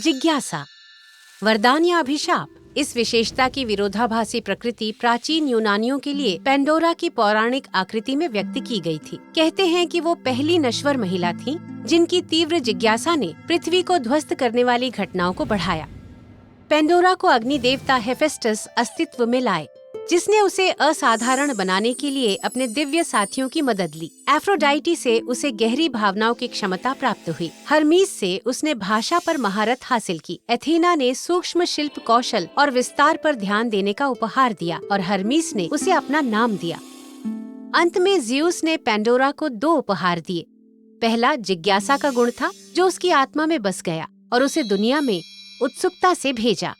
जिज्ञासा, वरदान या अभिशाप। इस विशेषता की विरोधाभासी प्रकृति प्राचीन यूनानियों के लिए पेंडोरा की पौराणिक आकृति में व्यक्त की गई थी। कहते हैं कि वो पहली नश्वर महिला थीं, जिनकी तीव्र जिज्ञासा ने पृथ्वी को ध्वस्त करने वाली घटनाओं को बढ़ाया। पेंडोरा को अग्नि देवता हेफेस्टस अस्तित्व में लाए, जिसने उसे असाधारण बनाने के लिए अपने दिव्य साथियों की मदद ली। एफ्रोडाइटी से उसे गहरी भावनाओं की क्षमता प्राप्त हुई। हर्मीस से उसने भाषा पर महारत हासिल की। एथेना ने सूक्ष्म शिल्प कौशल और विस्तार पर ध्यान देने का उपहार दिया और हर्मीस ने उसे अपना नाम दिया। अंत में ज़्यूस ने पेंडोरा को 2 उपहार दिए। पहला जिज्ञासा का गुण था, जो उसकी आत्मा में बस गया और उसे दुनिया में उत्सुकता से भेजा।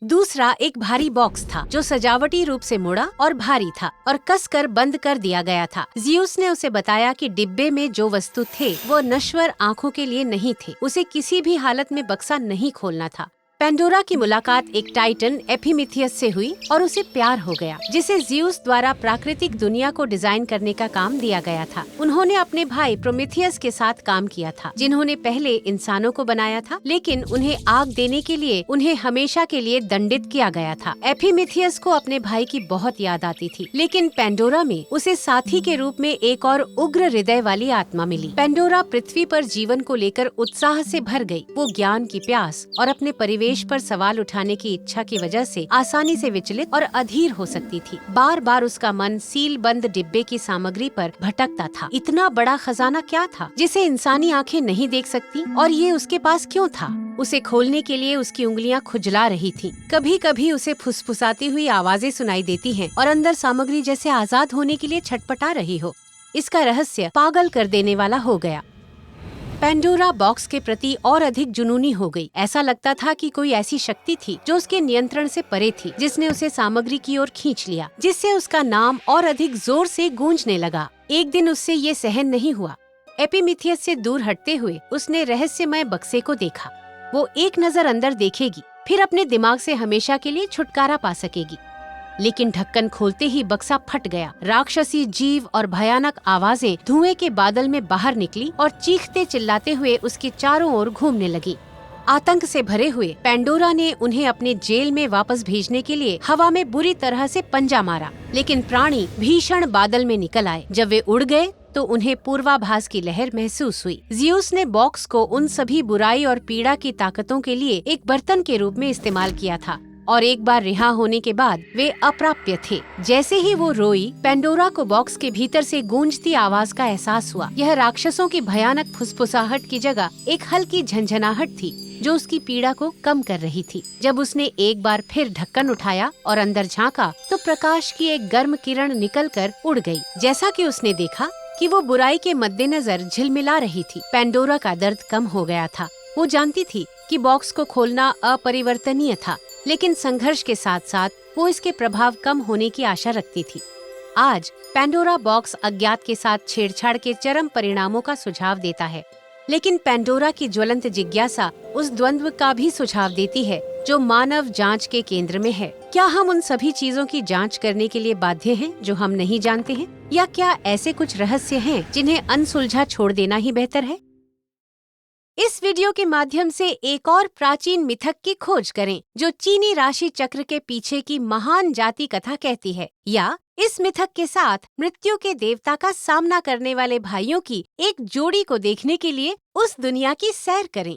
दूसरा एक भारी बॉक्स था, जो सजावटी रूप से मुड़ा और भारी था और कसकर बंद कर दिया गया था। ज़्यूस ने उसे बताया कि डिब्बे में जो वस्तु थे वो नश्वर आंखों के लिए नहीं थे। उसे किसी भी हालत में बक्सा नहीं खोलना था। पेंडोरा की मुलाकात एक टाइटन एपिमिथियस से हुई और उसे प्यार हो गया, जिसे ज़्यूस द्वारा प्राकृतिक दुनिया को डिजाइन करने का काम दिया गया था। उन्होंने अपने भाई प्रोमेथियस के साथ काम किया था, जिन्होंने पहले इंसानों को बनाया था, लेकिन उन्हें आग देने के लिए उन्हें हमेशा के लिए दंडित किया गया था। एपिमिथियस को अपने भाई की बहुत याद आती थी, लेकिन पेंडोरा में उसे साथी के रूप में एक और उग्र हृदय वाली आत्मा मिली। पेंडोरा पृथ्वी पर जीवन को लेकर उत्साह से भर गई। वो ज्ञान की प्यास और अपने परिवेश पर सवाल उठाने की इच्छा की वजह से आसानी से विचलित और अधीर हो सकती थी। बार बार उसका मन सील बंद डिब्बे की सामग्री पर भटकता था। इतना बड़ा खजाना क्या था, जिसे इंसानी आंखें नहीं देख सकती, और ये उसके पास क्यों था? उसे खोलने के लिए उसकी उंगलियां खुजला रही थीं। कभी कभी उसे फुसफुसाती हुई आवाजें सुनाई देती हैं और अंदर सामग्री जैसे आजाद होने के लिए छटपटा रही हो। इसका रहस्य पागल कर देने वाला हो गया। पेंडोरा बॉक्स के प्रति और अधिक जुनूनी हो गई। ऐसा लगता था कि कोई ऐसी शक्ति थी जो उसके नियंत्रण से परे थी, जिसने उसे सामग्री की ओर खींच लिया, जिससे उसका नाम और अधिक जोर से गूंजने लगा। एक दिन उससे ये सहन नहीं हुआ। एपिमिथियस से दूर हटते हुए उसने रहस्यमय बक्से को देखा। वो एक नजर अंदर देखेगी, फिर अपने दिमाग से हमेशा के लिए छुटकारा पा सकेगी। लेकिन ढक्कन खोलते ही बक्सा फट गया। राक्षसी जीव और भयानक आवाजें धुएं के बादल में बाहर निकली और चीखते चिल्लाते हुए उसके चारों ओर घूमने लगी। आतंक से भरे हुए पेंडोरा ने उन्हें अपने जेल में वापस भेजने के लिए हवा में बुरी तरह से पंजा मारा, लेकिन प्राणी भीषण बादल में निकल आए। जब वे उड़ गए तो उन्हें पूर्वाभास की लहर महसूस हुई। ज़्यूस ने बॉक्स को उन सभी बुराई और पीड़ा की ताकतों के लिए एक बर्तन के रूप में इस्तेमाल किया था, और एक बार रिहा होने के बाद वे अप्राप्य थे। जैसे ही वो रोई, पेंडोरा को बॉक्स के भीतर से गूंजती आवाज का एहसास हुआ। यह राक्षसों की भयानक फुसफुसाहट की जगह एक हल्की झंझनाहट थी, जो उसकी पीड़ा को कम कर रही थी। जब उसने एक बार फिर ढक्कन उठाया और अंदर झांका, तो प्रकाश की एक गर्म किरण निकलकर उड़ गई। जैसा कि उसने देखा कि वो बुराई के मद्देनजर झिलमिला रही थी। पेंडोरा का दर्द कम हो गया था। वो जानती थी कि बॉक्स को खोलना अपरिवर्तनीय था, लेकिन संघर्ष के साथ साथ वो इसके प्रभाव कम होने की आशा रखती थी। आज पेंडोरा बॉक्स अज्ञात के साथ छेड़छाड़ के चरम परिणामों का सुझाव देता है, लेकिन पेंडोरा की ज्वलंत जिज्ञासा उस द्वंद्व का भी सुझाव देती है जो मानव जांच के केंद्र में है। क्या हम उन सभी चीजों की जांच करने के लिए बाध्य हैं जो हम नहीं जानते हैं, या क्या ऐसे कुछ रहस्य हैं जिन्हें अनसुलझा छोड़ देना ही बेहतर है? इस वीडियो के माध्यम से एक और प्राचीन मिथक की खोज करें, जो चीनी राशि चक्र के पीछे की महान जाति कथा कहती है, या इस मिथक के साथ मृत्यु के देवता का सामना करने वाले भाइयों की एक जोड़ी को देखने के लिए उस दुनिया की सैर करें।